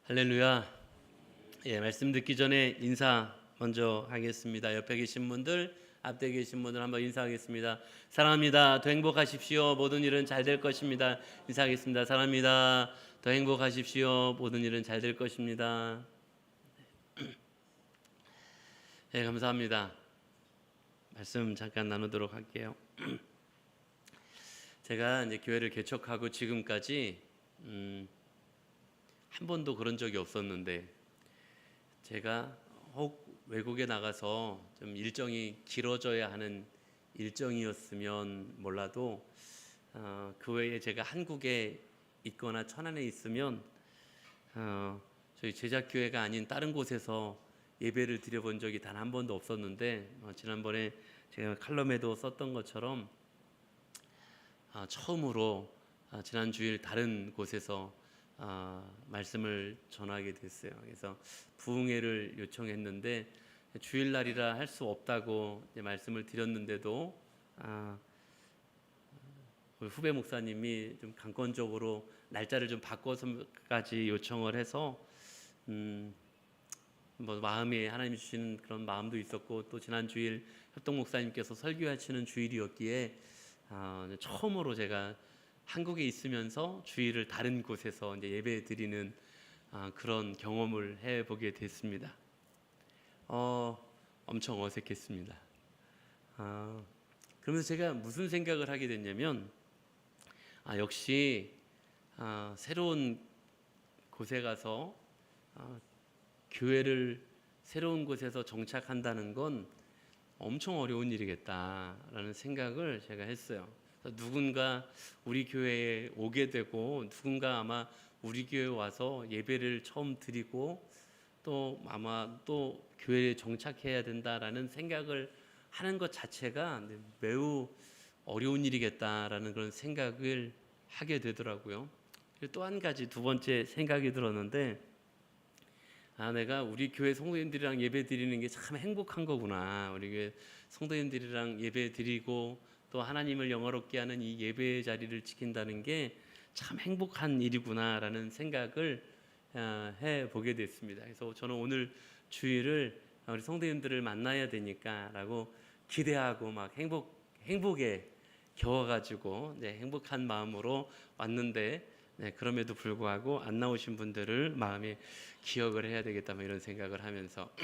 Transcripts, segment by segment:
할렐루야. 말씀 듣기 전에 인사 먼저 하겠습니다. 옆에 계신 분들, 앞에 계신 분들 한번 인사하겠습니다. 사랑합니다. 더 행복하십시오. 모든 일은 잘 될 것입니다. 인사하겠습니다. 사랑합니다. 더 행복하십시오. 모든 일은 잘 될 것입니다. 감사합니다. 말씀 잠깐 나누도록 할게요. 제가 이제 교회를 개척하고 지금까지 한 번도 그런 적이 없었는데, 제가 혹 외국에 나가서 좀 일정이 길어져야 하는 일정이었으면 몰라도 그 외에 제가 한국에 있거나 천안에 있으면 저희 제작교회가 아닌 다른 곳에서 예배를 드려본 적이 단 한 번도 없었는데, 지난번에 제가 칼럼에도 썼던 것처럼 처음으로 지난 주일 다른 곳에서 말씀을 전하게 됐어요. 그래서 부흥회를 요청했는데 주일날이라 할 수 없다고 말씀을 드렸는데도 우리 후배 목사님이 좀 강권적으로 날짜를 좀 바꿔서까지 요청을 해서 뭐 마음에 하나님 주시는 그런 마음도 있었고, 또 지난 주일 협동 목사님께서 설교하시는 주일이었기에 처음으로 제가 한국에 있으면서 주일을 다른 곳에서 이제 예배 드리는 그런 경험을 해보게 됐습니다. 엄청 어색했습니다. 그러면서 제가 무슨 생각을 하게 됐냐면, 역시 새로운 곳에 가서 교회를 새로운 곳에서 정착한다는 건 엄청 어려운 일이겠다라는 생각을 제가 했어요. 누군가 우리 교회에 오게 되고, 누군가 아마 우리 교회에 와서 예배를 처음 드리고, 또 아마 또 교회에 정착해야 된다라는 생각을 하는 것 자체가 매우 어려운 일이겠다라는 그런 생각을 하게 되더라고요. 또 한 가지, 두 번째 생각이 들었는데, 내가 우리 교회 성도님들이랑 예배 드리는 게 참 행복한 거구나. 우리 교회 성도님들이랑 예배 드리고 또 하나님을 영화롭게 하는 이 예배 자리를 지킨다는 게 참 행복한 일이구나라는 생각을 해보게 됐습니다. 그래서 저는 오늘 주일을 우리 성도님들을 만나야 되니까라고 기대하고 막 행복에 겨워가지고 행복한 마음으로 왔는데, 그럼에도 불구하고 안 나오신 분들을 마음에 기억을 해야 되겠다, 뭐 이런 생각을 하면서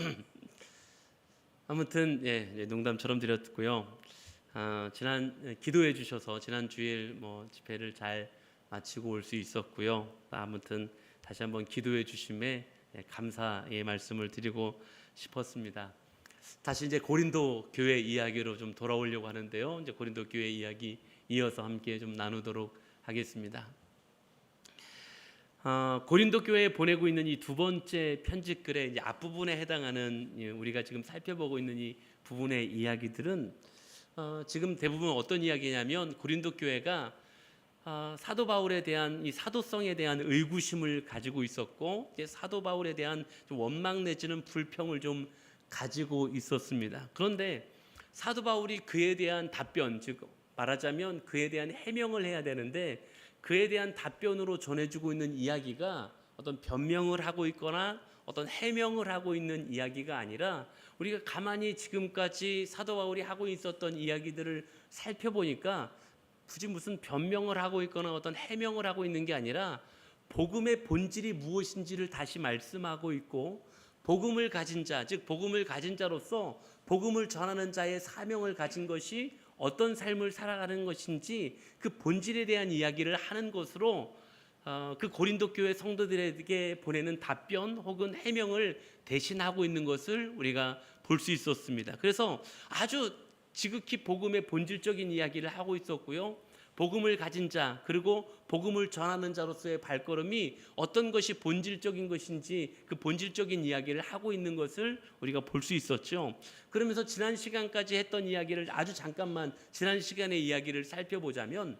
아무튼 농담처럼 드렸고요. 지난 기도해 주셔서 지난 주일 집회를 잘 마치고 올 수 있었고요. 아무튼 다시 한번 기도해 주심에 감사의 말씀을 드리고 싶었습니다. 다시 이제 고린도 교회 이야기로 좀 돌아오려고 하는데요. 이제 고린도 교회 이야기 이어서 함께 좀 나누도록 하겠습니다. 고린도 교회에 보내고 있는 이 두 번째 편지글의 이제 앞부분에 해당하는 우리가 지금 살펴보고 있는 이 부분의 이야기들은 지금 대부분 어떤 이야기냐면, 고린도 교회가 사도 바울에 대한 이 사도성에 대한 의구심을 가지고 있었고, 이제 사도 바울에 대한 좀 원망 내지는 불평을 좀 가지고 있었습니다. 그런데 사도 바울이 그에 대한 답변, 즉 말하자면 그에 대한 해명을 해야 되는데, 그에 대한 답변으로 전해주고 있는 이야기가 어떤 변명을 하고 있거나 어떤 해명을 하고 있는 이야기가 아니라, 우리가 가만히 지금까지 사도 바울이 하고 있었던 이야기들을 살펴보니까 굳이 무슨 변명을 하고 있거나 어떤 해명을 하고 있는 게 아니라 복음의 본질이 무엇인지를 다시 말씀하고 있고, 복음을 가진 자, 즉 복음을 가진 자로서 복음을 전하는 자의 사명을 가진 것이 어떤 삶을 살아가는 것인지 그 본질에 대한 이야기를 하는 것으로 그 고린도 교회 성도들에게 보내는 답변 혹은 해명을 대신하고 있는 것을 우리가 볼 수 있었습니다. 그래서 아주 지극히 복음의 본질적인 이야기를 하고 있었고요. 복음을 가진 자, 그리고 복음을 전하는 자로서의 발걸음이 어떤 것이 본질적인 것인지 그 본질적인 이야기를 하고 있는 것을 우리가 볼 수 있었죠. 그러면서 지난 시간까지 했던 이야기를 아주 잠깐만 지난 시간의 이야기를 살펴보자면,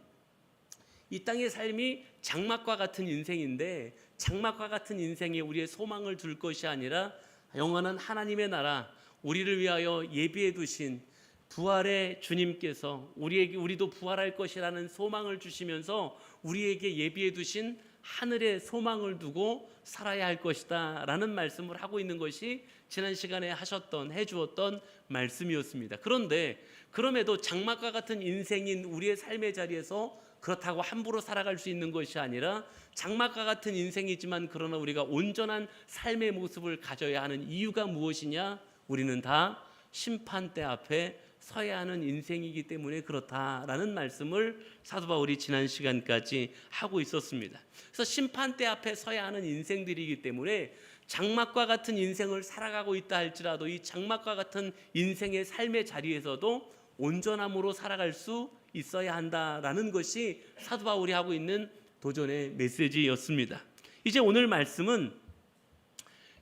이 땅의 삶이 장막과 같은 인생인데, 장막과 같은 인생에 우리의 소망을 둘 것이 아니라 영원한 하나님의 나라, 우리를 위하여 예비해 두신 부활의 주님께서 우리도 부활할 것이라는 소망을 주시면서 우리에게 예비해 두신 하늘에 소망을 두고 살아야 할 것이다 라는 말씀을 하고 있는 것이 지난 시간에 해주었던 말씀이었습니다. 그런데 그럼에도 장막과 같은 인생인 우리의 삶의 자리에서 그렇다고 함부로 살아갈 수 있는 것이 아니라 장막과 같은 인생이지만 그러나 우리가 온전한 삶의 모습을 가져야 하는 이유가 무엇이냐? 우리는 다 심판대 앞에 서야 하는 인생이기 때문에 그렇다라는 말씀을 사도 바울이 지난 시간까지 하고 있었습니다. 그래서 심판대 앞에 서야 하는 인생들이기 때문에 장막과 같은 인생을 살아가고 있다 할지라도 이 장막과 같은 인생의 삶의 자리에서도 온전함으로 살아갈 수 있어야 한다라는 것이 사도 바울이 하고 있는 도전의 메시지였습니다. 이제 오늘 말씀은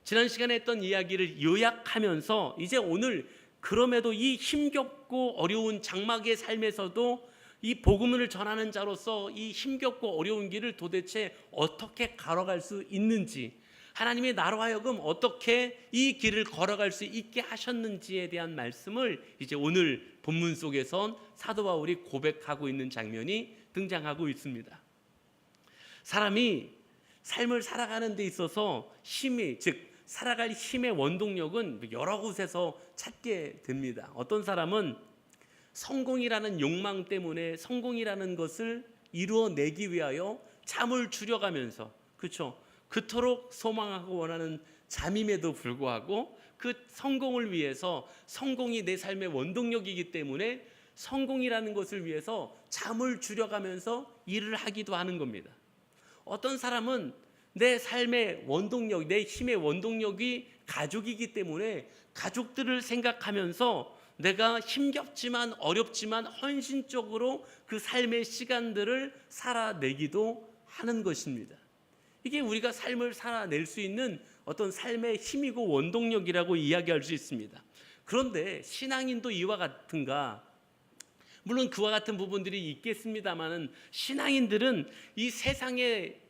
지난 시간에 했던 이야기를 요약하면서 이제 오늘 그럼에도 이 힘겹고 어려운 장막의 삶에서도 이 복음을 전하는 자로서 이 힘겹고 어려운 길을 도대체 어떻게 걸어갈 수 있는지, 하나님의 나로 하여금 어떻게 이 길을 걸어갈 수 있게 하셨는지에 대한 말씀을 이제 오늘 본문 속에선 사도 바울이 고백하고 있는 장면이 등장하고 있습니다. 사람이 삶을 살아가는 데 있어서 힘이, 즉 살아갈 힘의 원동력은 여러 곳에서 찾게 됩니다. 어떤 사람은 성공이라는 욕망 때문에 성공이라는 것을 이루어내기 위하여 잠을 줄여가면서, 그렇죠? 그토록 소망하고 원하는 잠임에도 불구하고 그 성공을 위해서, 성공이 내 삶의 원동력이기 때문에 성공이라는 것을 위해서 잠을 줄여가면서 일을 하기도 하는 겁니다. 어떤 사람은 내 삶의 원동력, 내 힘의 원동력이 가족이기 때문에 가족들을 생각하면서 내가 힘겹지만 어렵지만 헌신적으로 그 삶의 시간들을 살아내기도 하는 것입니다. 이게 우리가 삶을 살아낼 수 있는 어떤 삶의 힘이고 원동력이라고 이야기할 수 있습니다. 그런데 신앙인도 이와 같은가? 물론 그와 같은 부분들이 있겠습니다만 신앙인들은 이 세상의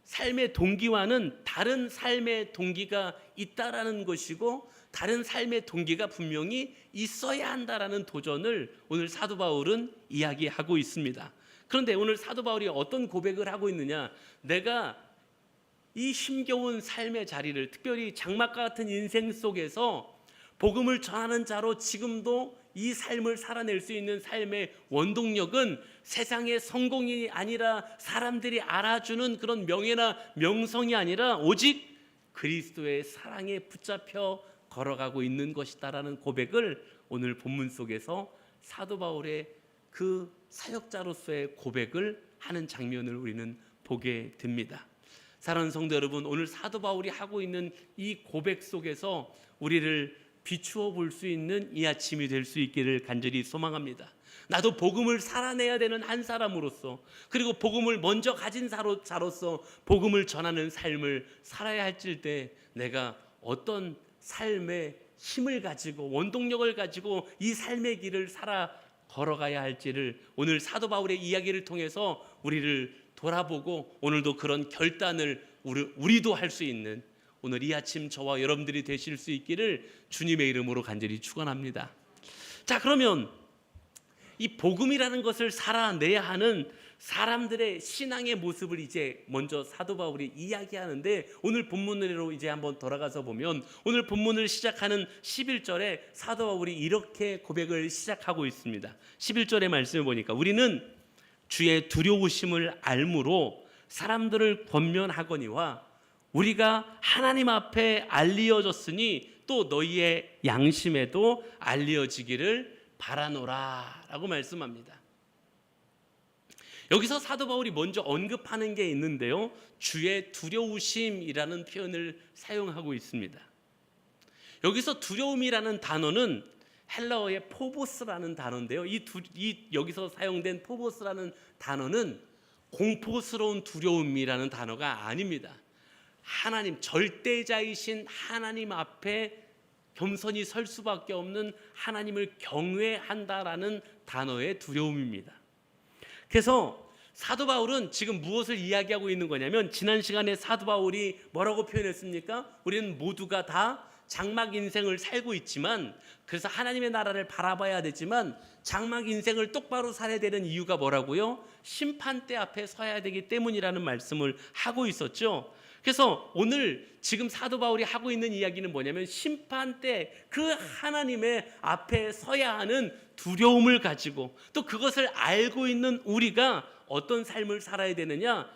삶의 동기와는 다른 삶의 동기가 있다라는 것이고 다른 삶의 동기가 분명히 있어야 한다라는 도전을 오늘 사도 바울은 이야기하고 있습니다. 그런데 오늘 사도 바울이 어떤 고백을 하고 있느냐? 내가 이 힘겨운 삶의 자리를, 특별히 장막과 같은 인생 속에서 복음을 전하는 자로 지금도 이 삶을 살아낼 수 있는 삶의 원동력은 세상의 성공이 아니라 사람들이 알아주는 그런 명예나 명성이 아니라 오직 그리스도의 사랑에 붙잡혀 걸어가고 있는 것이다라는 고백을 오늘 본문 속에서 사도 바울의 그 사역자로서의 고백을 하는 장면을 우리는 보게 됩니다. 사랑하는 성도 여러분, 오늘 사도 바울이 하고 있는 이 고백 속에서 우리를 비추어 볼 수 있는 이 아침이 될 수 있기를 간절히 소망합니다. 나도 복음을 살아내야 되는 한 사람으로서, 그리고 복음을 먼저 가진 자로서 복음을 전하는 삶을 살아야 할 때 내가 어떤 삶의 힘을 가지고 원동력을 가지고 이 삶의 길을 걸어가야 할지를 오늘 사도 바울의 이야기를 통해서 우리를 돌아보고 오늘도 그런 결단을 우리도 할 수 있는 오늘 이 아침 저와 여러분들이 되실 수 있기를 주님의 이름으로 간절히 축원합니다. 자, 그러면 이 복음이라는 것을 살아내야 하는 사람들의 신앙의 모습을 이제 먼저 사도 바울이 이야기하는데, 오늘 본문으로 이제 한번 돌아가서 보면 오늘 본문을 시작하는 11절에 사도 바울이 이렇게 고백을 시작하고 있습니다. 11절의 말씀을 보니까 우리는 주의 두려우심을 알므로 사람들을 권면하거니와 우리가 하나님 앞에 알리어졌으니 또 너희의 양심에도 알리어지기를 바라노라 라고 말씀합니다. 여기서 사도 바울이 먼저 언급하는 게 있는데요, 주의 두려우심이라는 표현을 사용하고 있습니다. 여기서 두려움이라는 단어는 헬라어의 포보스라는 단어인데요, 여기서 사용된 포보스라는 단어는 공포스러운 두려움이라는 단어가 아닙니다. 하나님, 절대자이신 하나님 앞에 겸손히 설 수밖에 없는 하나님을 경외한다라는 단어의 두려움입니다. 그래서 사도 바울은 지금 무엇을 이야기하고 있는 거냐면, 지난 시간에 사도 바울이 뭐라고 표현했습니까? 우리는 모두가 다 장막 인생을 살고 있지만, 그래서 하나님의 나라를 바라봐야 되지만 장막 인생을 똑바로 살아야 되는 이유가 뭐라고요? 심판대 앞에 서야 되기 때문이라는 말씀을 하고 있었죠. 그래서 오늘 지금 사도 바울이 하고 있는 이야기는 뭐냐면, 심판대 그 하나님의 앞에 서야 하는 두려움을 가지고, 또 그것을 알고 있는 우리가 어떤 삶을 살아야 되느냐,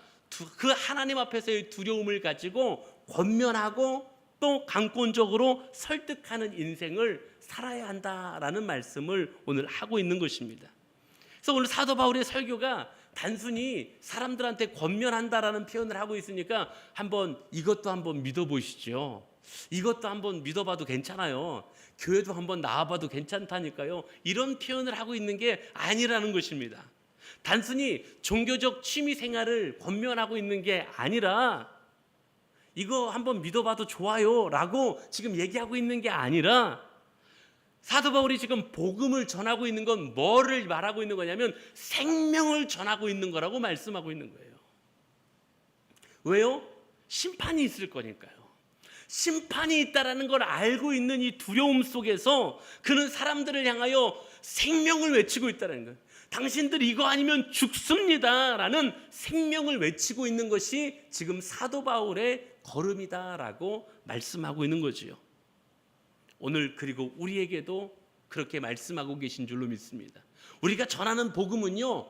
그 하나님 앞에서의 두려움을 가지고 권면하고 또 강권적으로 설득하는 인생을 살아야 한다라는 말씀을 오늘 하고 있는 것입니다. 그래서 오늘 사도 바울의 설교가 단순히 사람들한테 권면한다라는 표현을 하고 있으니까 이것도 한번 믿어보시죠. 이것도 한번 믿어봐도 괜찮아요. 교회도 한번 나와봐도 괜찮다니까요. 이런 표현을 하고 있는 게 아니라는 것입니다. 단순히 종교적 취미 생활을 권면하고 있는 게 아니라, 이거 한번 믿어봐도 좋아요 라고 지금 얘기하고 있는 게 아니라, 사도 바울이 지금 복음을 전하고 있는 건 뭐를 말하고 있는 거냐면 생명을 전하고 있는 거라고 말씀하고 있는 거예요. 왜요? 심판이 있을 거니까요. 심판이 있다라는 걸 알고 있는 이 두려움 속에서 그는 사람들을 향하여 생명을 외치고 있다는 거예요. 당신들 이거 아니면 죽습니다라는 생명을 외치고 있는 것이 지금 사도 바울의 걸음이다라고 말씀하고 있는 거지요. 오늘 그리고 우리에게도 그렇게 말씀하고 계신 줄로 믿습니다. 우리가 전하는 복음은요,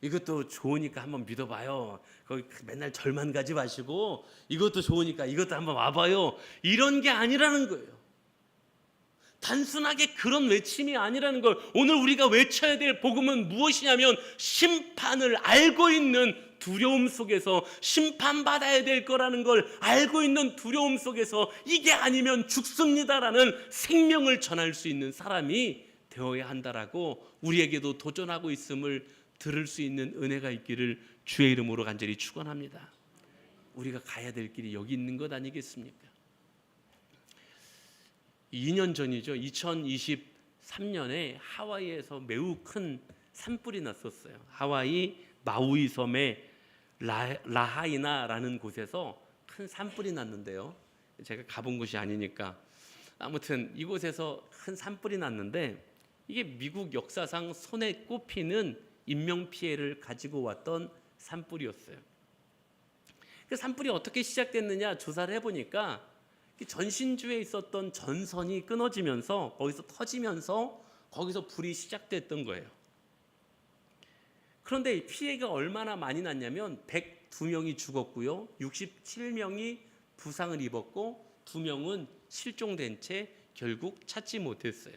이것도 좋으니까 한번 믿어봐요, 거기 맨날 절만 가지 마시고 이것도 좋으니까 이것도 한번 와봐요, 이런 게 아니라는 거예요. 단순하게 그런 외침이 아니라는 걸, 오늘 우리가 외쳐야 될 복음은 무엇이냐면, 심판을 알고 있는 두려움 속에서, 심판받아야 될 거라는 걸 알고 있는 두려움 속에서 이게 아니면 죽습니다라는 생명을 전할 수 있는 사람이 되어야 한다라고 우리에게도 도전하고 있음을 들을 수 있는 은혜가 있기를 주의 이름으로 간절히 축원합니다. 우리가 가야 될 길이 여기 있는 것 아니겠습니까? 2년 전이죠. 2023년에 하와이에서 매우 큰 산불이 났었어요. 하와이 마우이 섬의 라하이나라는 곳에서 큰 산불이 났는데요. 제가 가본 곳이 아니니까 아무튼 이곳에서 큰 산불이 났는데, 이게 미국 역사상 손에 꼽히는 인명피해를 가지고 왔던 산불이었어요. 그 산불이 어떻게 시작됐느냐 조사를 해보니까, 전신주에 있었던 전선이 끊어지면서 거기서 터지면서 거기서 불이 시작됐던 거예요. 그런데 피해가 얼마나 많이 났냐면 102명이 죽었고요, 67명이 부상을 입었고 2명은 실종된 채 결국 찾지 못했어요.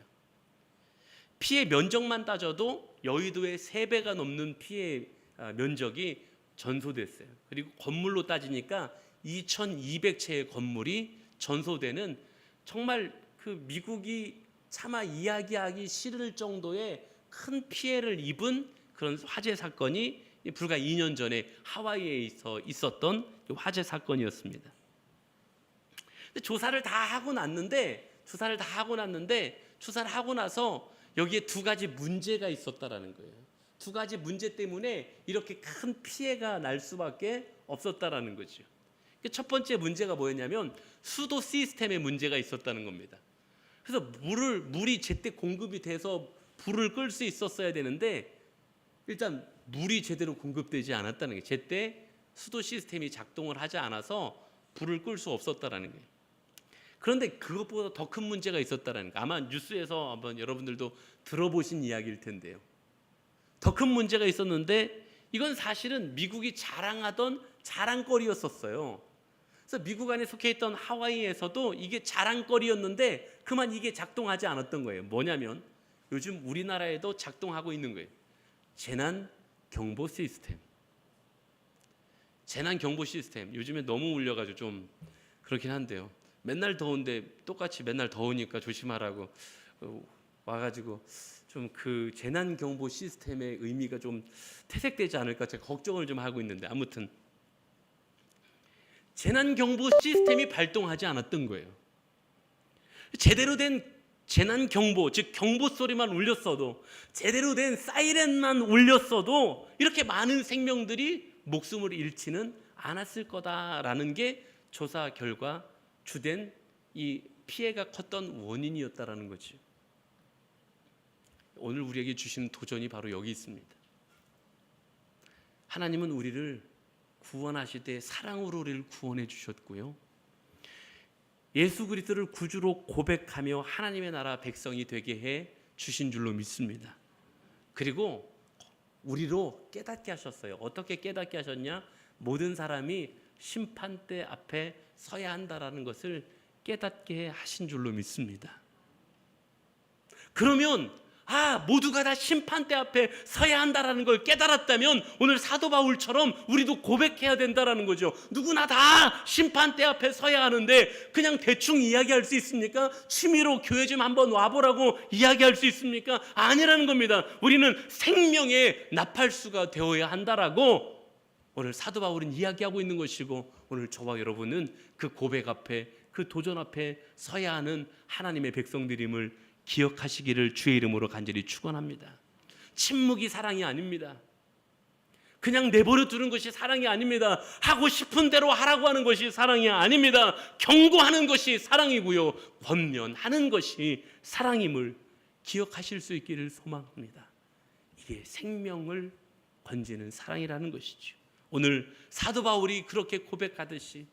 피해 면적만 따져도 여의도의 3배가 넘는 피해 면적이 전소됐어요. 그리고 건물로 따지니까 2200채의 건물이 전소되는, 정말 그 미국이 차마 이야기하기 싫을 정도의 큰 피해를 입은 그런 화재 사건이 불과 2년 전에 하와이에 있었던 화재 사건이었습니다. 근데 조사를 하고 나서 여기에 2가지 문제가 있었다라는 거예요. 2가지 문제 때문에 이렇게 큰 피해가 날 수밖에 없었다라는 거죠. 첫 번째 문제가 뭐였냐면 수도 시스템에 문제가 있었다는 겁니다. 그래서 물이 제때 공급이 돼서 불을 끌 수 있었어야 되는데, 일단 물이 제대로 공급되지 않았다는 게, 제때 수도 시스템이 작동을 하지 않아서 불을 끌 수 없었다라는 거예요. 그런데 그것보다 더 큰 문제가 있었다라는 거, 아마 뉴스에서 한번 여러분들도 들어보신 이야기일 텐데요. 더 큰 문제가 있었는데, 이건 사실은 미국이 자랑하던 자랑거리였었어요. 그래서 미국 안에 속해 있던 하와이에서도 이게 자랑거리였는데 그만 이게 작동하지 않았던 거예요. 뭐냐면 요즘 우리나라에도 작동하고 있는 거예요. 재난경보 시스템. 재난경보 시스템. 요즘에 너무 울려가지고 좀 그렇긴 한데요. 맨날 더운데 똑같이 맨날 더우니까 조심하라고 와가지고 좀 그 재난경보 시스템의 의미가 좀 퇴색되지 않을까 제가 걱정을 좀 하고 있는데, 아무튼 재난경보 시스템이 발동하지 않았던 거예요. 제대로 된 재난경보, 즉 경보 소리만 울렸어도, 제대로 된 사이렌만 울렸어도 이렇게 많은 생명들이 목숨을 잃지는 않았을 거다라는 게 조사 결과 주된 이 피해가 컸던 원인이었다라는 거죠. 오늘 우리에게 주시는 도전이 바로 여기 있습니다. 하나님은 우리를 구원하시되 사랑으로 우리를 구원해 주셨고요, 예수 그리스도를 구주로 고백하며 하나님의 나라 백성이 되게 해 주신 줄로 믿습니다. 그리고 우리로 깨닫게 하셨어요. 어떻게 깨닫게 하셨냐? 모든 사람이 심판대 앞에 서야 한다라는 것을 깨닫게 하신 줄로 믿습니다. 그러면 모두가 다 심판대 앞에 서야 한다라는 걸 깨달았다면 오늘 사도 바울처럼 우리도 고백해야 된다라는 거죠. 누구나 다 심판대 앞에 서야 하는데 그냥 대충 이야기할 수 있습니까? 취미로 교회 좀 한번 와보라고 이야기할 수 있습니까? 아니라는 겁니다. 우리는 생명의 나팔수가 되어야 한다라고 오늘 사도 바울은 이야기하고 있는 것이고, 오늘 저와 여러분은 그 고백 앞에, 그 도전 앞에 서야 하는 하나님의 백성들임을 기억하시기를 주의 이름으로 간절히 축원합니다. 침묵이 사랑이 아닙니다. 그냥 내버려 두는 것이 사랑이 아닙니다. 하고 싶은 대로 하라고 하는 것이 사랑이 아닙니다. 경고하는 것이 사랑이고요, 권면하는 것이 사랑임을 기억하실 수 있기를 소망합니다. 이게 생명을 건지는 사랑이라는 것이죠. 오늘 사도 바울이 그렇게 고백하듯이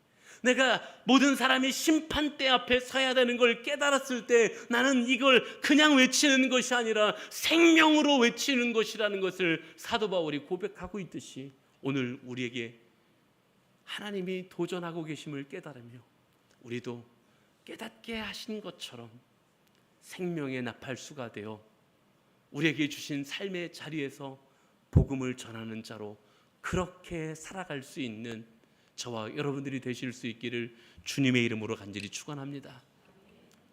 내가 모든 사람이 심판대 앞에 서야 되는 걸 깨달았을 때 나는 이걸 그냥 외치는 것이 아니라 생명으로 외치는 것이라는 것을 사도 바울이 고백하고 있듯이, 오늘 우리에게 하나님이 도전하고 계심을 깨달으며 우리도 깨닫게 하신 것처럼 생명의 나팔수가 되어 우리에게 주신 삶의 자리에서 복음을 전하는 자로 그렇게 살아갈 수 있는 저와 여러분들이 되실 수 있기를 주님의 이름으로 간절히 축원합니다.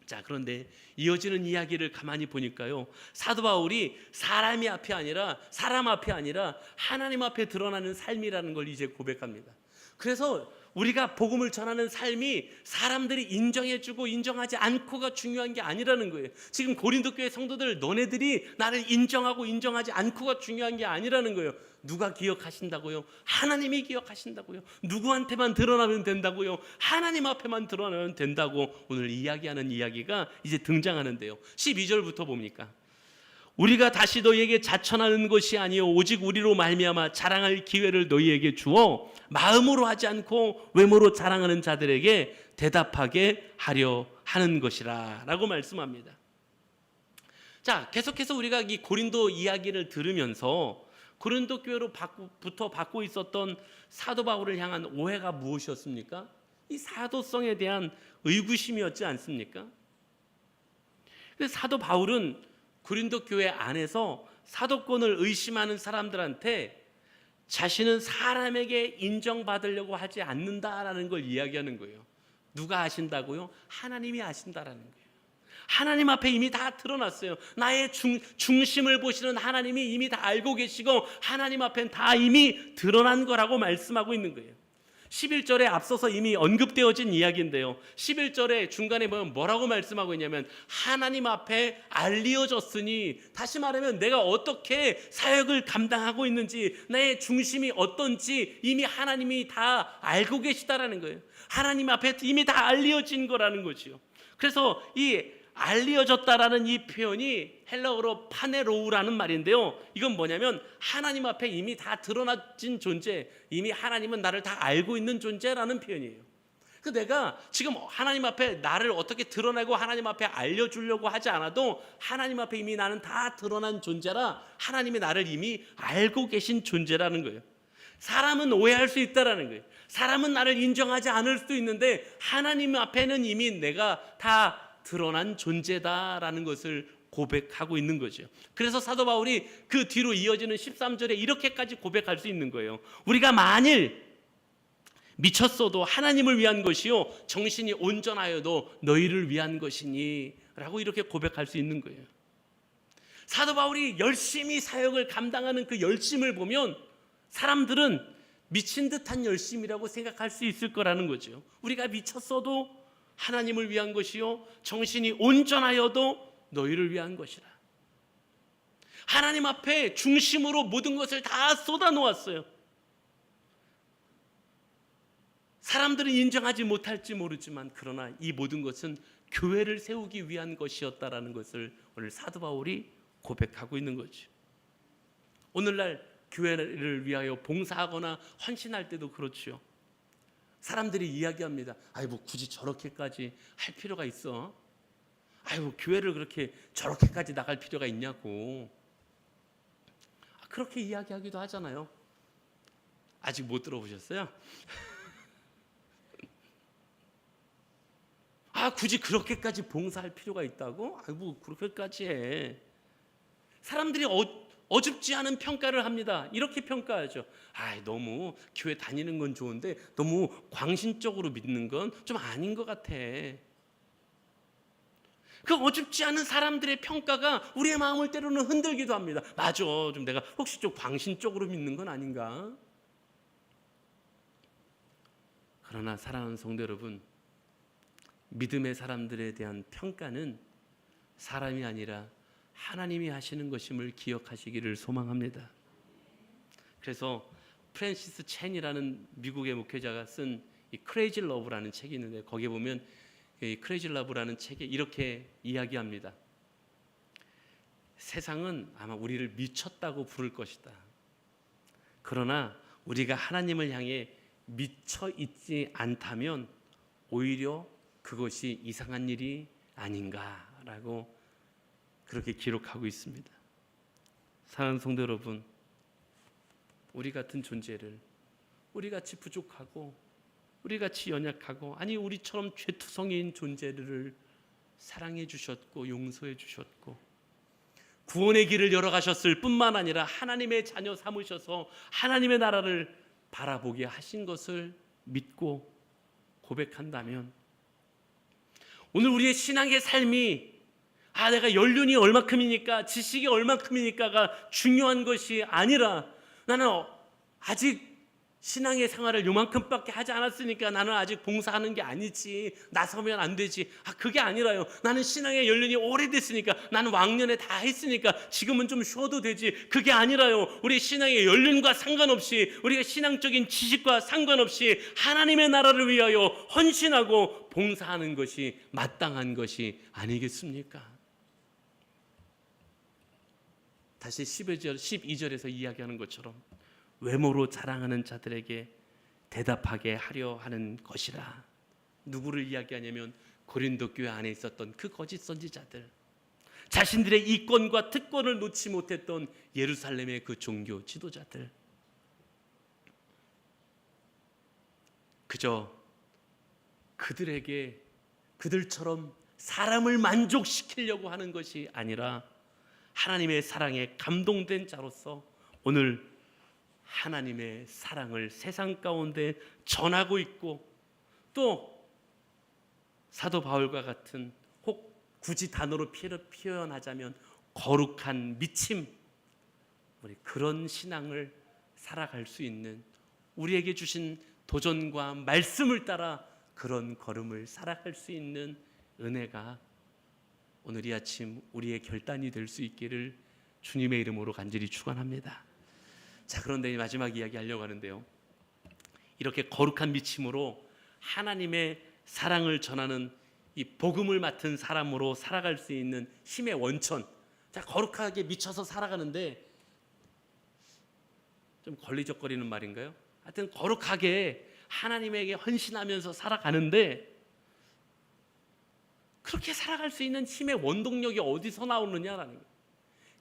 자, 그런데 이어지는 이야기를 가만히 보니까요, 사도 바울이 사람 앞에 아니라 하나님 앞에 드러나는 삶이라는 걸 이제 고백합니다. 그래서 우리가 복음을 전하는 삶이 사람들이 인정해주고 인정하지 않고가 중요한 게 아니라는 거예요. 지금 고린도 교회 성도들, 너네들이 나를 인정하고 인정하지 않고가 중요한 게 아니라는 거예요. 누가 기억하신다고요? 하나님이 기억하신다고요. 누구한테만 드러나면 된다고요? 하나님 앞에만 드러나면 된다고 오늘 이야기하는 이야기가 이제 등장하는데요, 12절부터 봅니까? 우리가 다시 너희에게 자천하는 것이 아니요 오직 우리로 말미암아 자랑할 기회를 너희에게 주어 마음으로 하지 않고 외모로 자랑하는 자들에게 대답하게 하려 하는 것이라 라고 말씀합니다. 자, 계속해서 우리가 이 고린도 이야기를 들으면서 고린도 교회로부터 받고 있었던 사도 바울을 향한 오해가 무엇이었습니까? 이 사도성에 대한 의구심이었지 않습니까? 그래서 사도 바울은 고린도 교회 안에서 사도권을 의심하는 사람들한테 자신은 사람에게 인정받으려고 하지 않는다라는 걸 이야기하는 거예요. 누가 아신다고요? 하나님이 아신다라는 거예요. 하나님 앞에 이미 다 드러났어요. 나의 중심을 보시는 하나님이 이미 다 알고 계시고 하나님 앞엔 다 이미 드러난 거라고 말씀하고 있는 거예요. 11절에 앞서서 이미 언급되어진 이야기인데요, 11절에 중간에 보면 뭐라고 말씀하고 있냐면 하나님 앞에 알려졌으니, 다시 말하면 내가 어떻게 사역을 감당하고 있는지, 나의 중심이 어떤지 이미 하나님이 다 알고 계시다라는 거예요. 하나님 앞에 이미 다 알려진 거라는 거죠. 그래서 이 알려졌다라는 이 표현이 헬라어로 파네로우라는 말인데요, 이건 뭐냐면 하나님 앞에 이미 다 드러나진 존재, 이미 하나님은 나를 다 알고 있는 존재라는 표현이에요. 그 내가 지금 하나님 앞에 나를 어떻게 드러내고 하나님 앞에 알려주려고 하지 않아도 하나님 앞에 이미 나는 다 드러난 존재라 하나님이 나를 이미 알고 계신 존재라는 거예요. 사람은 오해할 수 있다라는 거예요. 사람은 나를 인정하지 않을 수도 있는데 하나님 앞에는 이미 내가 다 드러난 존재다라는 것을 고백하고 있는 거죠. 그래서 사도 바울이 그 뒤로 이어지는 13절에 이렇게까지 고백할 수 있는 거예요. 우리가 만일 미쳤어도 하나님을 위한 것이요 정신이 온전하여도 너희를 위한 것이니 라고 이렇게 고백할 수 있는 거예요. 사도 바울이 열심히 사역을 감당하는 그 열심을 보면 사람들은 미친 듯한 열심이라고 생각할 수 있을 거라는 거죠. 우리가 미쳤어도 하나님을 위한 것이요 정신이 온전하여도 너희를 위한 것이라. 하나님 앞에 중심으로 모든 것을 다 쏟아 놓았어요. 사람들은 인정하지 못할지 모르지만 그러나 이 모든 것은 교회를 세우기 위한 것이었다라는 것을 오늘 사도 바울이 고백하고 있는 거죠. 오늘날 교회를 위하여 봉사하거나 헌신할 때도 그렇죠. 사람들이 이야기합니다. 아이고 굳이 저렇게까지 할 필요가 있어? 아이고 교회를 그렇게 저렇게까지 나갈 필요가 있냐고. 그렇게 이야기하기도 하잖아요. 아직 못 들어보셨어요? 굳이 그렇게까지 봉사할 필요가 있다고? 아이고 그렇게까지 해. 사람들이 어줍지 않은 평가를 합니다. 이렇게 평가하죠. 너무 교회 다니는 건 좋은데 너무 광신적으로 믿는 건 좀 아닌 것 같아. 그 어줍지 않은 사람들의 평가가 우리의 마음을 때로는 흔들기도 합니다. 맞아, 좀 내가 혹시 좀 광신적으로 믿는 건 아닌가? 그러나 사랑하는 성도 여러분, 믿음의 사람들에 대한 평가는 사람이 아니라 하나님이 하시는 것임을 기억하시기를 소망합니다. 그래서 프랜시스 첸이라는 미국의 목회자가 쓴 이 크레이지 러브라는 책이 있는데 거기에 보면 이 크레이지 러브라는 책에 이렇게 이야기합니다. 세상은 아마 우리를 미쳤다고 부를 것이다. 그러나 우리가 하나님을 향해 미쳐 있지 않다면 오히려 그것이 이상한 일이 아닌가라고 그렇게 기록하고 있습니다. 사랑하는 성도 여러분, 우리 같은 존재를, 우리같이 부족하고 우리같이 연약하고 우리처럼 죄투성이인 존재들을 사랑해 주셨고 용서해 주셨고 구원의 길을 열어가셨을 뿐만 아니라 하나님의 자녀 삼으셔서 하나님의 나라를 바라보게 하신 것을 믿고 고백한다면 오늘 우리의 신앙의 삶이 내가 연륜이 얼마큼이니까 지식이 얼마큼이니까가 중요한 것이 아니라 나는 아직 신앙의 생활을 요만큼밖에 하지 않았으니까 나는 아직 봉사하는 게 아니지, 나서면 안 되지, 그게 아니라요. 나는 신앙의 연륜이 오래됐으니까, 나는 왕년에 다 했으니까 지금은 좀 쉬어도 되지, 그게 아니라요. 우리 신앙의 연륜과 상관없이, 우리가 신앙적인 지식과 상관없이 하나님의 나라를 위하여 헌신하고 봉사하는 것이 마땅한 것이 아니겠습니까? 다시 12절에서 이야기하는 것처럼 외모로 자랑하는 자들에게 대답하게 하려 하는 것이라. 누구를 이야기하냐면 고린도 교회 안에 있었던 그 거짓 선지자들, 자신들의 이권과 특권을 놓지 못했던 예루살렘의 그 종교 지도자들, 그저 그들에게 그들처럼 사람을 만족시키려고 하는 것이 아니라 하나님의 사랑에 감동된 자로서 오늘 하나님의 사랑을 세상 가운데 전하고 있고, 또 사도 바울과 같은, 혹 굳이 단어로 표현하자면 거룩한 미침, 우리 그런 신앙을 살아갈 수 있는, 우리에게 주신 도전과 말씀을 따라 그런 걸음을 살아갈 수 있는 은혜가 오늘 이 아침 우리의 결단이 될 수 있기를 주님의 이름으로 간절히 축원합니다. 자, 그런데 마지막 이야기 하려고 하는데요, 이렇게 거룩한 미침으로 하나님의 사랑을 전하는 이 복음을 맡은 사람으로 살아갈 수 있는 힘의 원천, 자, 거룩하게 미쳐서 살아가는데 좀 걸리적거리는 말인가요? 하여튼 거룩하게 하나님에게 헌신하면서 살아가는데 그렇게 살아갈 수 있는 힘의 원동력이 어디서 나오느냐라는 거예요.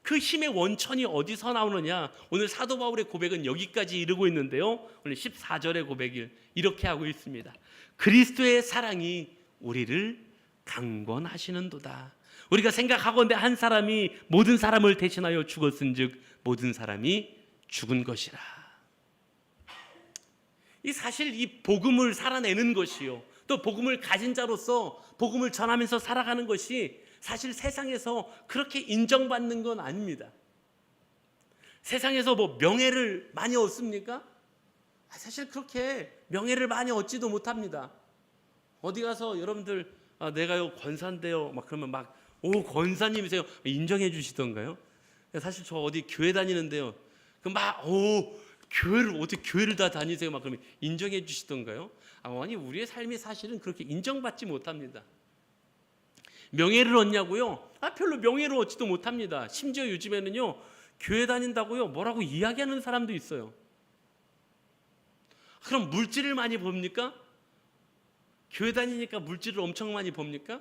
그 힘의 원천이 어디서 나오느냐, 오늘 사도 바울의 고백은 여기까지 이르고 있는데요, 오늘 14절의 고백을 이렇게 하고 있습니다. 그리스도의 사랑이 우리를 강권하시는도다. 우리가 생각하건대 한 사람이 모든 사람을 대신하여 죽었은즉 모든 사람이 죽은 것이라. 이 사실 이 복음을 살아내는 것이요, 또 복음을 가진 자로서 복음을 전하면서 살아가는 것이 사실 세상에서 그렇게 인정받는 건 아닙니다. 세상에서 뭐 명예를 많이 얻습니까? 사실 그렇게 명예를 많이 얻지도 못합니다. 어디 가서 여러분들 내가요 권사인데요 막 그러면 막 권사님이세요 인정해 주시던가요? 사실 저 어디 교회 다니는데요, 그럼 막 교회를 어떻게 교회를 다 다니세요 막 그러면 인정해 주시던가요? 아니 우리의 삶이 사실은 그렇게 인정받지 못합니다. 명예를 얻냐고요? 별로 명예를 얻지도 못합니다. 심지어 요즘에는요, 교회 다닌다고요, 뭐라고 이야기하는 사람도 있어요. 그럼 물질을 많이 봅니까? 교회 다니니까 물질을 엄청 많이 봅니까?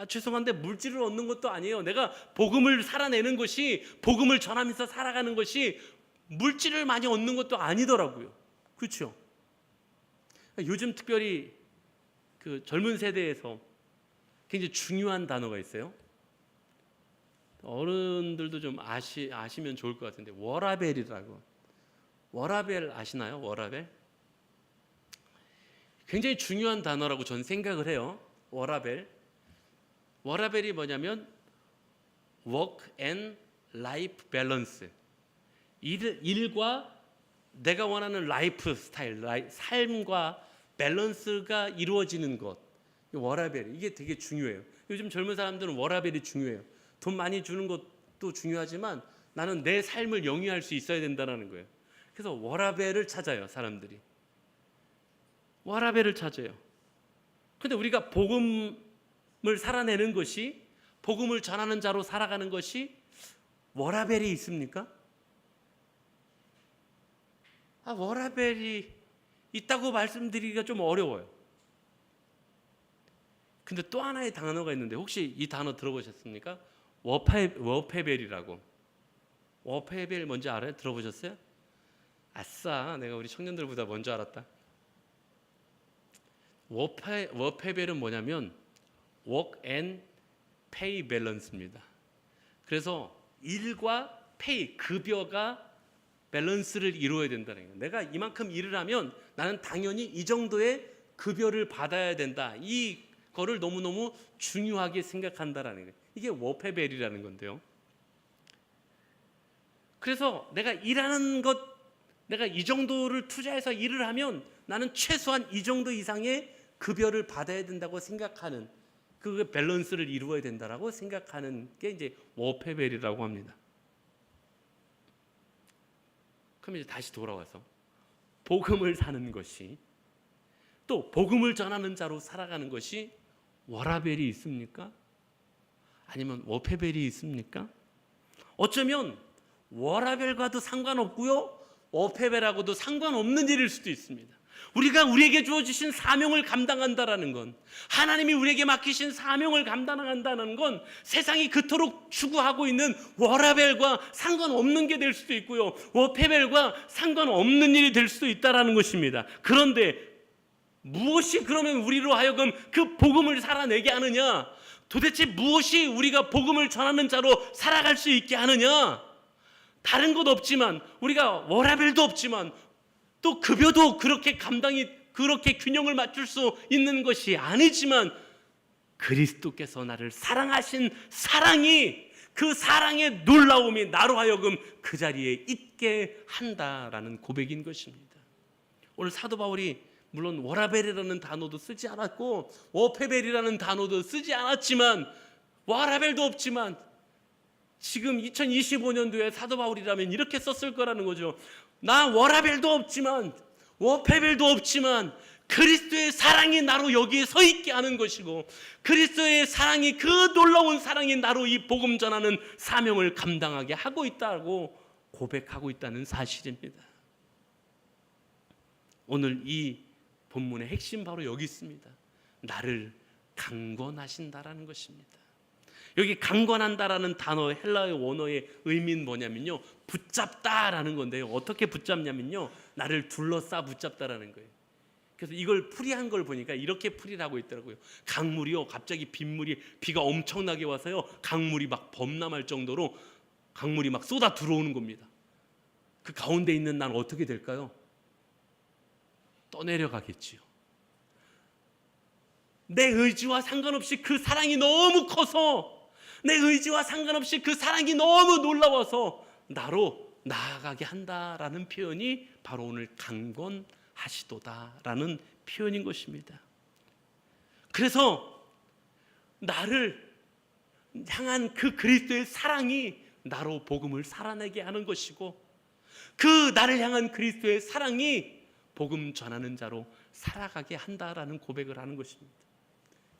죄송한데 물질을 얻는 것도 아니에요. 내가 복음을 살아내는 것이, 복음을 전하면서 살아가는 것이 물질을 많이 얻는 것도 아니더라고요. 그렇죠? 요즘 특별히 그 젊은 세대에서 굉장히 중요한 단어가 있어요. 어른들도 좀 아시면 좋을 것 같은데, 워라벨이라고. 워라벨 아시나요? 워라벨? 굉장히 중요한 단어라고 저는 생각을 해요. 워라벨. 워라벨이 뭐냐면 work and life balance. 일과 내가 원하는 라이프 스타일, 삶과 밸런스가 이루어지는 것. 워라벨, 이게 되게 중요해요. 요즘 젊은 사람들은 워라벨이 중요해요. 돈 많이 주는 것도 중요하지만 나는 내 삶을 영위할 수 있어야 된다는 거예요. 그래서 워라벨을 찾아요, 사람들이. 워라벨을 찾아요. 근데 우리가 복음을 살아내는 것이, 복음을 전하는 자로 살아가는 것이 워라벨이 있습니까? 워라벨이 있다고 말씀드리기가 좀 어려워요. 근데 또 하나의 단어가 있는데, 혹시 이 단어 들어보셨습니까? 워페벨이라고. 워페벨 뭔지 알아요? 들어보셨어요? 아싸, 내가 우리 청년들보다 먼저 알았다. 워페벨은 뭐냐면 work and pay balance입니다. 그래서 일과 페이, 급여가 밸런스를 이루어야 된다는 거예요. 내가 이만큼 일을 하면 나는 당연히 이 정도의 급여를 받아야 된다. 이거를 너무너무 중요하게 생각한다라는 거예요. 이게 워페벨이라는 건데요. 그래서 내가 일하는 것, 내가 이 정도를 투자해서 일을 하면 나는 최소한 이 정도 이상의 급여를 받아야 된다고 생각하는, 그 밸런스를 이루어야 된다라고 생각하는 게 이제 워페벨이라고 합니다. 그럼 이제 다시 돌아와서 복음을 사는 것이, 또 복음을 전하는 자로 살아가는 것이 워라벨이 있습니까? 아니면 워페벨이 있습니까? 어쩌면 워라벨과도 상관없고요, 워페벨하고도 상관없는 일일 수도 있습니다. 우리가 우리에게 주어주신 사명을 감당한다라는 건, 하나님이 우리에게 맡기신 사명을 감당한다는 건 세상이 그토록 추구하고 있는 워라벨과 상관없는 게 될 수도 있고요, 워페벨과 상관없는 일이 될 수도 있다라는 것입니다. 그런데 무엇이 그러면 우리로 하여금 그 복음을 살아내게 하느냐? 도대체 무엇이 우리가 복음을 전하는 자로 살아갈 수 있게 하느냐? 다른 것 없지만, 우리가 워라벨도 없지만, 또 급여도 그렇게 그렇게 균형을 맞출 수 있는 것이 아니지만, 그리스도께서 나를 사랑하신 사랑이, 그 사랑의 놀라움이 나로 하여금 그 자리에 있게 한다라는 고백인 것입니다. 오늘 사도 바울이 물론 워라벨이라는 단어도 쓰지 않았고 워페벨이라는 단어도 쓰지 않았지만, 워라벨도 없지만, 지금 2025년도에 사도 바울이라면 이렇게 썼을 거라는 거죠. 나 워라벨도 없지만, 워페벨도 없지만, 그리스도의 사랑이 나로 여기에 서 있게 하는 것이고, 그리스도의 사랑이, 그 놀라운 사랑이 나로 이 복음 전하는 사명을 감당하게 하고 있다고 고백하고 있다는 사실입니다. 오늘 이 본문의 핵심 바로 여기 있습니다. 나를 강권하신다라는 것입니다. 여기 강권한다라는 단어, 헬라어 원어의 의미는 뭐냐면요, 붙잡다라는 건데요. 어떻게 붙잡냐면요, 나를 둘러싸 붙잡다라는 거예요. 그래서 이걸 풀이한 걸 보니까 이렇게 풀이를 하고 있더라고요. 강물이요, 갑자기 비가 엄청나게 와서요, 강물이 막 범람할 정도로 강물이 막 쏟아 들어오는 겁니다. 그 가운데 있는 난 어떻게 될까요? 떠내려가겠지요. 내 의지와 상관없이 그 사랑이 너무 커서, 내 의지와 상관없이 그 사랑이 너무 놀라워서 나로 나아가게 한다라는 표현이 바로 오늘 강권하시도다라는 표현인 것입니다. 그래서 나를 향한 그 그리스도의 사랑이 나로 복음을 살아내게 하는 것이고, 그 나를 향한 그리스도의 사랑이 복음 전하는 자로 살아가게 한다라는 고백을 하는 것입니다.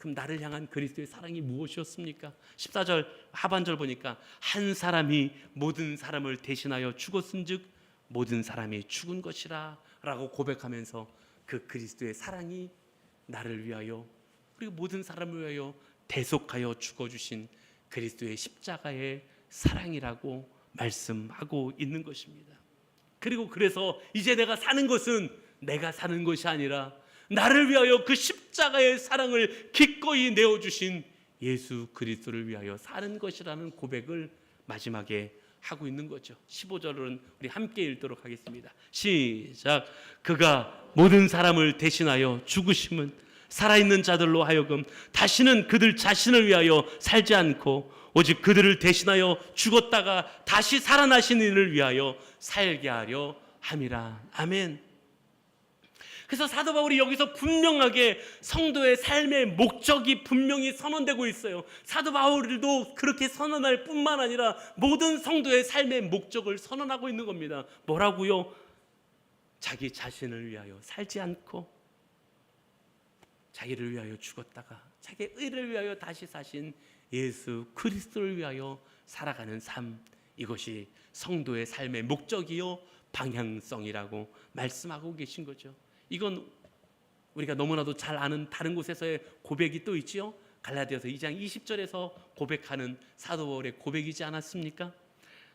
그럼 나를 향한 그리스도의 사랑이 무엇이었습니까? 14절 하반절 보니까 한 사람이 모든 사람을 대신하여 죽었은즉 모든 사람이 죽은 것이라 라고 고백하면서 그 그리스도의 사랑이 나를 위하여 그리고 모든 사람을 위하여 대속하여 죽어주신 그리스도의 십자가의 사랑이라고 말씀하고 있는 것입니다. 그리고 그래서 이제 내가 사는 것은 내가 사는 것이 아니라 나를 위하여 그 십자가의 사랑을 기꺼이 내어주신 예수 그리스도를 위하여 사는 것이라는 고백을 마지막에 하고 있는 거죠. 15절은 우리 함께 읽도록 하겠습니다. 시작. 그가 모든 사람을 대신하여 죽으심은 살아있는 자들로 하여금 다시는 그들 자신을 위하여 살지 않고 오직 그들을 대신하여 죽었다가 다시 살아나신 이를 위하여 살게 하려 함이라. 아멘. 그래서 사도 바울이 여기서 분명하게 성도의 삶의 목적이 분명히 선언되고 있어요. 사도 바울도 그렇게 선언할 뿐만 아니라 모든 성도의 삶의 목적을 선언하고 있는 겁니다. 뭐라고요? 자기 자신을 위하여 살지 않고 자기를 위하여 죽었다가 자기의 의를 위하여 다시 사신 예수 그리스도를 위하여 살아가는 삶, 이것이 성도의 삶의 목적이요 방향성이라고 말씀하고 계신 거죠. 이건 우리가 너무나도 잘 아는 다른 곳에서의 고백이 또 있지요. 갈라디아서 2장 20절에서 고백하는 사도 바울의 고백이지 않았습니까?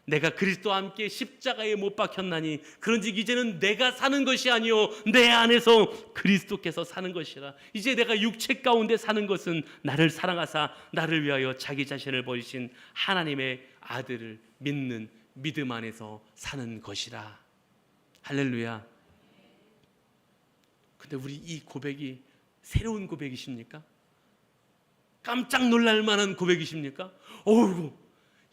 내가 그리스도와 함께 십자가에 못 박혔나니 그런즉 이제는 내가 사는 것이 아니요 내 안에서 그리스도께서 사는 것이라. 이제 내가 육체 가운데 사는 것은 나를 사랑하사 나를 위하여 자기 자신을 버리신 하나님의 아들을 믿는 믿음 안에서 사는 것이라. 할렐루야. 근데 우리 이 고백이 새로운 고백이십니까? 깜짝 놀랄 만한 고백이십니까? 어이구,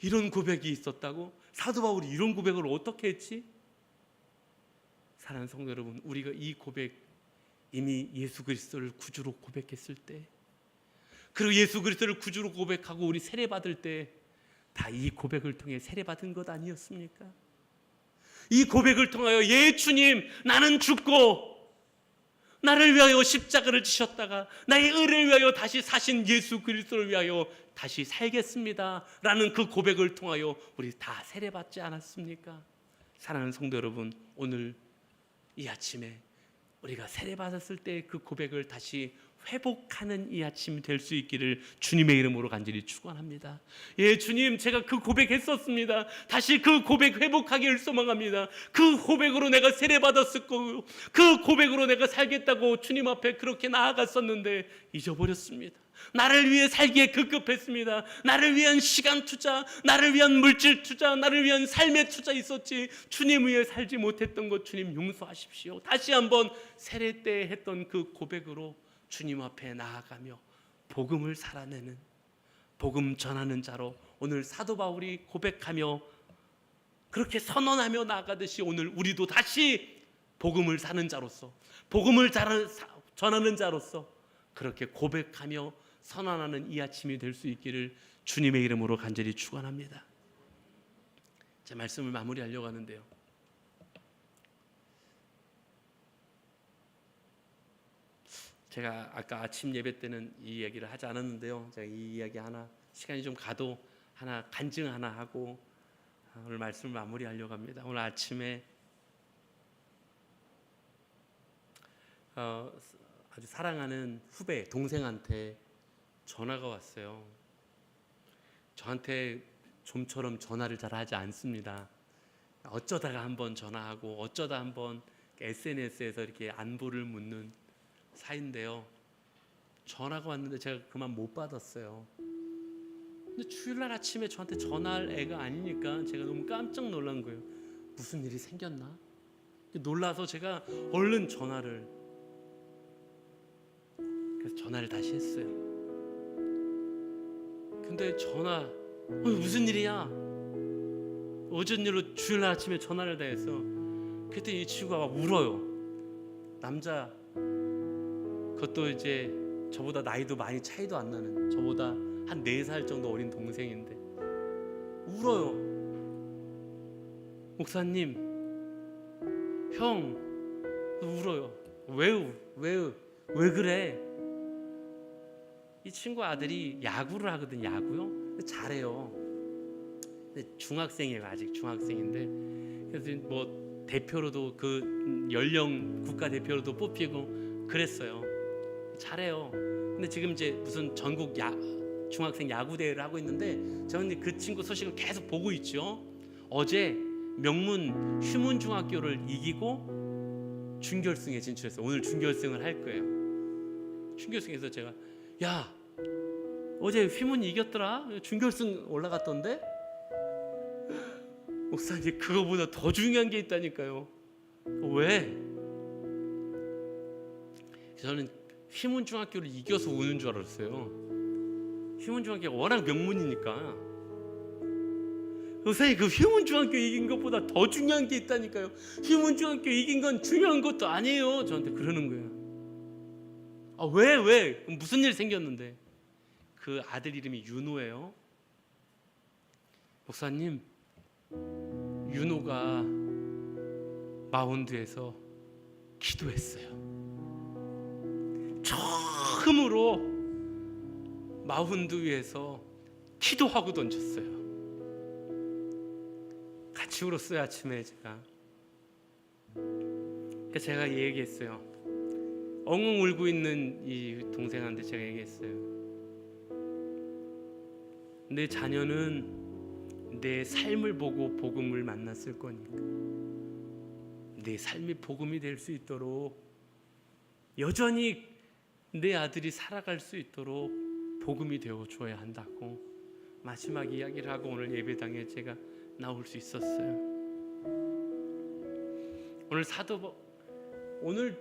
이런 고백이 있었다고? 사도 바울이 이런 고백을 어떻게 했지? 사랑하는 성도 여러분, 우리가 이 고백 이미 예수 그리스도를 구주로 고백했을 때, 그리고 예수 그리스도를 구주로 고백하고 우리 세례받을 때 다 이 고백을 통해 세례받은 것 아니었습니까? 이 고백을 통하여 예 주님 나는 죽고 나를 위하여 십자가를 지셨다가 나의 의를 위하여 다시 사신 예수 그리스도를 위하여 다시 살겠습니다 라는 그 고백을 통하여 우리 다 세례받지 않았습니까? 사랑하는 성도 여러분, 오늘 이 아침에 우리가 세례받았을 때 그 고백을 다시 회복하는 이 아침이 될 수 있기를 주님의 이름으로 간절히 축원합니다. 예, 주님, 제가 그 고백했었습니다. 다시 그 고백 회복하기를 소망합니다. 그 고백으로 내가 세례받았을 거고 그 고백으로 내가 살겠다고 주님 앞에 그렇게 나아갔었는데 잊어버렸습니다. 나를 위해 살기에 급급했습니다. 나를 위한 시간 투자, 나를 위한 물질 투자, 나를 위한 삶의 투자 있었지 주님 위해 살지 못했던 것 주님 용서하십시오. 다시 한번 세례 때 했던 그 고백으로 주님 앞에 나아가며 복음을 살아내는, 복음 전하는 자로 오늘 사도 바울이 고백하며 그렇게 선언하며 나아가듯이 오늘 우리도 다시 복음을 사는 자로서, 복음을 전하는 자로서 그렇게 고백하며 선언하는 이 아침이 될 수 있기를 주님의 이름으로 간절히 축원합니다. 제 말씀을 마무리하려고 하는데요, 제가 아까 아침 예배 때는 이 얘기를 하지 않았는데요, 제가 이 이야기 하나 시간이 좀 가도 하나 간증 하나 하고 오늘 말씀을 마무리하려고 합니다. 오늘 아침에 아주 사랑하는 후배, 동생한테 전화가 왔어요. 저한테 좀처럼 전화를 잘 하지 않습니다. 어쩌다가 한번 전화하고 어쩌다 한번 SNS에서 이렇게 안부를 묻는 사이인데요, 전화가 왔는데 제가 그만 못 받았어요. 근데 주일날 아침에 저한테 전화할 애가 아니니까 제가 너무 깜짝 놀란 거예요. 무슨 일이 생겼나? 놀라서 제가 얼른 그래서 전화를 다시 했어요. 근데 무슨 일이야? 어쩐 일로 주일날 아침에 전화를 다 했어. 그때 이 친구가 막 울어요. 남자, 그것도 이제 저보다 나이도 많이 차이도 안 나는, 저보다 한 4살 정도 어린 동생인데 울어요. 목사님, 형, 울어요. 왜 그래? 이 친구 아들이 야구를 하거든. 야구요. 잘해요. 근데 중학생이에요. 아직 중학생인데 그래서 뭐 대표로도 그 연령 국가 대표로도 뽑히고 그랬어요. 잘해요. 근데 지금 이제 무슨 전국 중학생 야구 대회를 하고 있는데 저는 그 친구 소식을 계속 보고 있죠. 어제 명문 휴문 중학교를 이기고 준결승에 진출했어요. 오늘 준결승을 할 거예요. 준결승에서 제가 야 어제 휘문이 이겼더라. 준결승 올라갔던데. 목사님 그거보다 더 중요한 게 있다니까요. 왜? 저는 휘문 중학교를 이겨서 우는 줄 알았어요. 휘문 중학교가 워낙 명문이니까. 목사님 그 휘문 중학교 이긴 것보다 더 중요한 게 있다니까요. 휘문 중학교 이긴 건 중요한 것도 아니에요. 저한테 그러는 거예요. 왜? 무슨 일 생겼는데? 그 아들 이름이 윤호예요. 목사님, 윤호가 마운드에서 기도했어요. 처음으로 마운드 위에서 기도하고 던졌어요. 같이 울었어요. 아침에 제가 얘기했어요. 엉엉 울고 있는 이 동생한테 제가 얘기했어요. 내 자녀는 내 삶을 보고 복음을 만났을 거니까 내 삶이 복음이 될 수 있도록 여전히 내 아들이 살아갈 수 있도록 복음이 되어줘야 한다고 마지막 이야기를 하고 오늘 예배당에 제가 나올 수 있었어요. 오늘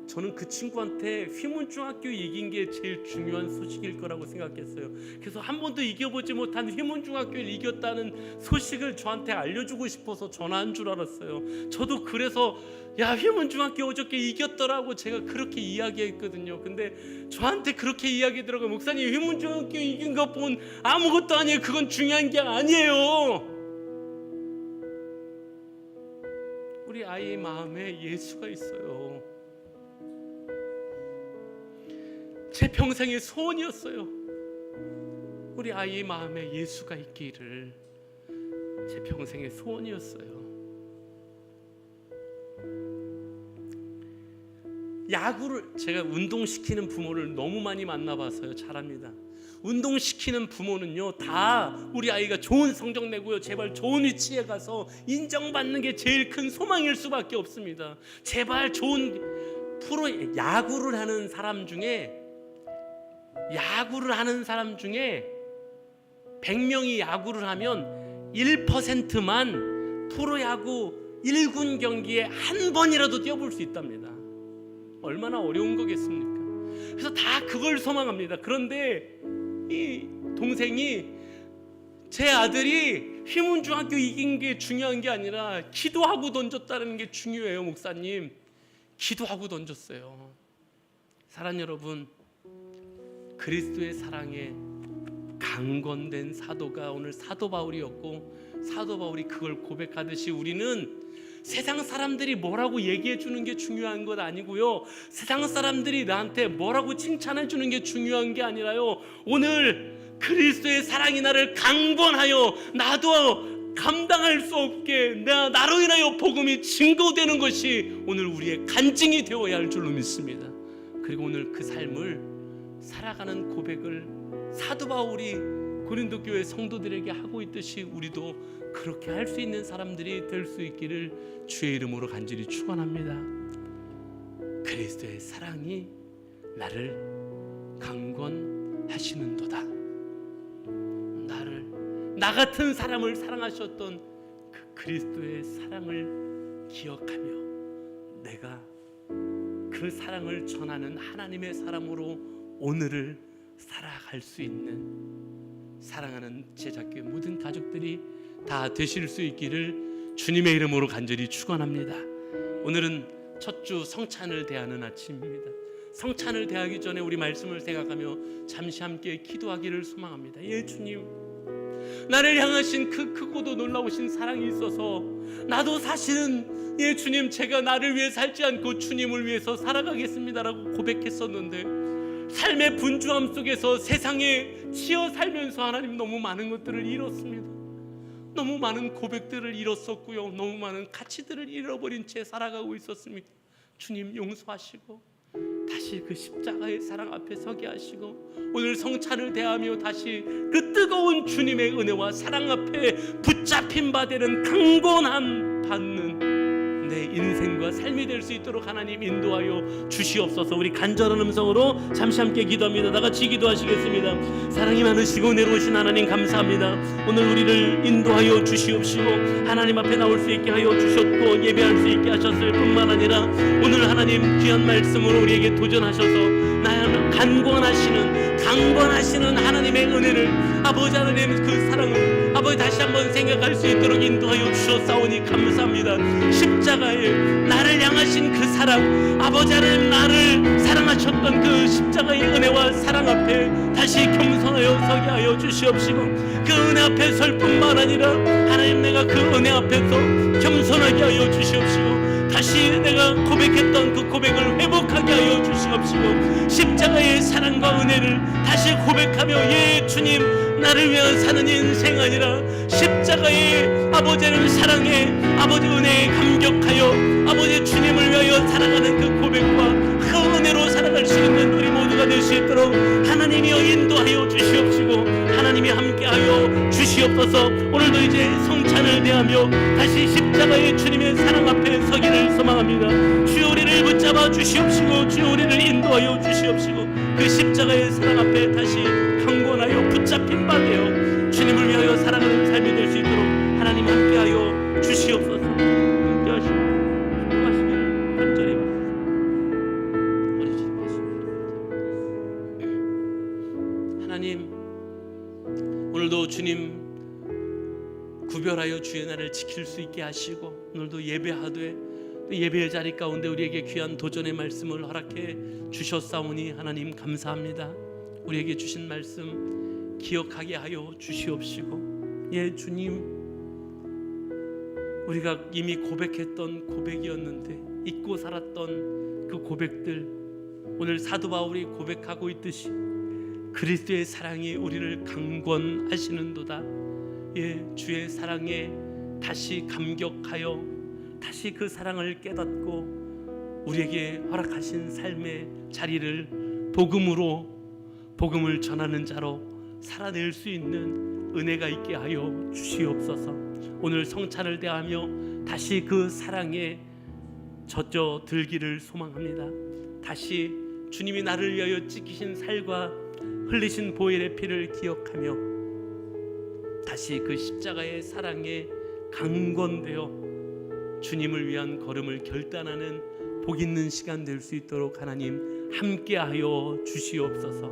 저는 그 친구한테 휘문중학교 이긴 게 제일 중요한 소식일 거라고 생각했어요. 그래서 한 번도 이겨보지 못한 휘문중학교를 이겼다는 소식을 저한테 알려주고 싶어서 전화한 줄 알았어요. 저도 그래서 야 휘문중학교 어저께 이겼더라고 제가 그렇게 이야기했거든요. 근데 저한테 그렇게 이야기하더라고요. 목사님 휘문중학교 이긴 것 본 아무것도 아니에요. 그건 중요한 게 아니에요. 우리 아이의 마음에 예수가 있어요. 제 평생의 소원이었어요. 우리 아이의 마음에 예수가 있기를 제 평생의 소원이었어요. 야구를 제가 운동시키는 부모를 너무 많이 만나봐서요. 잘합니다. 운동시키는 부모는요 다 우리 아이가 좋은 성적 내고요 제발 좋은 위치에 가서 인정받는 게 제일 큰 소망일 수밖에 없습니다. 제발 좋은 프로 야구를 하는 사람 중에 100명이 야구를 하면 1%만 프로야구 1군 경기에 한 번이라도 뛰어볼 수 있답니다. 얼마나 어려운 거겠습니까? 그래서 다 그걸 소망합니다. 그런데 이 동생이 제 아들이 휘문중학교 이긴 게 중요한 게 아니라 기도하고 던졌다는 게 중요해요. 목사님 기도하고 던졌어요. 사랑 여러분, 그리스도의 사랑에 강건된 사도가 오늘 사도 바울이었고 사도 바울이 그걸 고백하듯이 우리는 세상 사람들이 뭐라고 얘기해 주는 게 중요한 것 아니고요. 세상 사람들이 나한테 뭐라고 칭찬해 주는 게 중요한 게 아니라요. 오늘 그리스도의 사랑이 나를 강건하여 나도 감당할 수 없게 나로 인하여 복음이 증거되는 것이 오늘 우리의 간증이 되어야 할 줄로 믿습니다. 그리고 오늘 그 삶을 살아가는 고백을 사도 바울이 고린도 교회 성도들에게 하고 있듯이 우리도 그렇게 할 수 있는 사람들이 될 수 있기를 주의 이름으로 간절히 축원합니다. 그리스도의 사랑이 나를 강건하시는도다. 나 같은 사람을 사랑하셨던 그 그리스도의 사랑을 기억하며 내가 그 사랑을 전하는 하나님의 사람으로 오늘을 살아갈 수 있는 사랑하는 제자교회 모든 가족들이 다 되실 수 있기를 주님의 이름으로 간절히 축원합니다. 오늘은 첫 주 성찬을 대하는 아침입니다. 성찬을 대하기 전에 우리 말씀을 생각하며 잠시 함께 기도하기를 소망합니다. 예 주님, 나를 향하신 그 크고도 놀라우신 사랑이 있어서 나도 사실은 예 주님 제가 나를 위해 살지 않고 주님을 위해서 살아가겠습니다라고 고백했었는데 삶의 분주함 속에서 세상에 치여 살면서 하나님 너무 많은 것들을 잃었습니다. 너무 많은 고백들을 잃었었고요, 너무 많은 가치들을 잃어버린 채 살아가고 있었습니다. 주님 용서하시고 다시 그 십자가의 사랑 앞에 서게 하시고 오늘 성찬을 대하며 다시 그 뜨거운 주님의 은혜와 사랑 앞에 붙잡힌 바 되는 강건함 받는 내 인생과 삶이 될 수 있도록 하나님 인도하여 주시옵소서. 우리 간절한 음성으로 잠시 함께 기도합니다. 다 같이 기도하시겠습니다. 사랑이 많으시고 은혜로우신 하나님 감사합니다. 오늘 우리를 인도하여 주시옵시고 하나님 앞에 나올 수 있게 하여 주셨고 예배할 수 있게 하셨을 뿐만 아니라 오늘 하나님 귀한 말씀으로 우리에게 도전하셔서 나의 강건하시는 하나님의 은혜를 아버지 하나님 그 사랑을 아버지 다시 한번 생각할 수 있도록 인도하여 주셨사오니 감사합니다. 십자가에 나를 향하신 그 사랑, 아버지 하나님 나를 사랑하셨던 그 십자가의 은혜와 사랑 앞에 다시 겸손하여 서게 하여 주시옵시고 그 은혜 앞에 설 뿐만 아니라 하나님 내가 그 은혜 앞에서 겸손하게 하여 주시옵시고 다시 내가 고백했던 그 고백을 회복하게 하여 주시옵시고 십자가의 사랑과 은혜를 다시 고백하며 예 주님 나를 위한 사는 인생 아니라 십자가의 아버지를 사랑해 아버지 은혜에 감격하여 아버지 주님을 위하여 살아가는 그 고백과 그 은혜로 살아갈 수 있는 우리 모두가 될 수 있도록 하나님이여 인도하여 주시옵시고 하나님이 함께하여 주시옵소서. 오늘도 이제 성찬을 대하며 다시 십자가의 주님의 사랑 앞에 서기를 소망합니다. 주여 우리를 붙잡아 주시옵시고 주여 우리를 인도하여 주시옵시고 그 십자가의 사랑 앞에 다시 강건하여 붙잡힌 바 되어 주님을 위하여 살아가는 삶이 될 수 있도록 하나님 함께하여 주시옵소서. 함께하시고 수고하시기를 간절히 하나님 오늘도 주님 구별하여 주의 날을 지킬 수 있게 하시고 오늘도 예배하되 예배의 자리 가운데 우리에게 귀한 도전의 말씀을 허락해 주셨사오니 하나님 감사합니다. 우리에게 주신 말씀 기억하게 하여 주시옵시고 예 주님 우리가 이미 고백했던 고백이었는데 잊고 살았던 그 고백들 오늘 사도 바울이 고백하고 있듯이 그리스도의 사랑이 우리를 강권하시는도다. 예, 주의 사랑에 다시 감격하여 다시 그 사랑을 깨닫고 우리에게 허락하신 삶의 자리를 복음을 전하는 자로 살아낼 수 있는 은혜가 있게 하여 주시옵소서. 오늘 성찬을 대하며 다시 그 사랑에 젖어 들기를 소망합니다. 다시 주님이 나를 위하여 찢기신 살과 흘리신 보혈의 피를 기억하며 다시 그 십자가의 사랑에 강건되어 주님을 위한 걸음을 결단하는 복 있는 시간 될 수 있도록 하나님 함께하여 주시옵소서.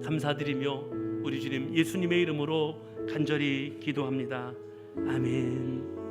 감사드리며 우리 주님 예수님의 이름으로 간절히 기도합니다. 아멘.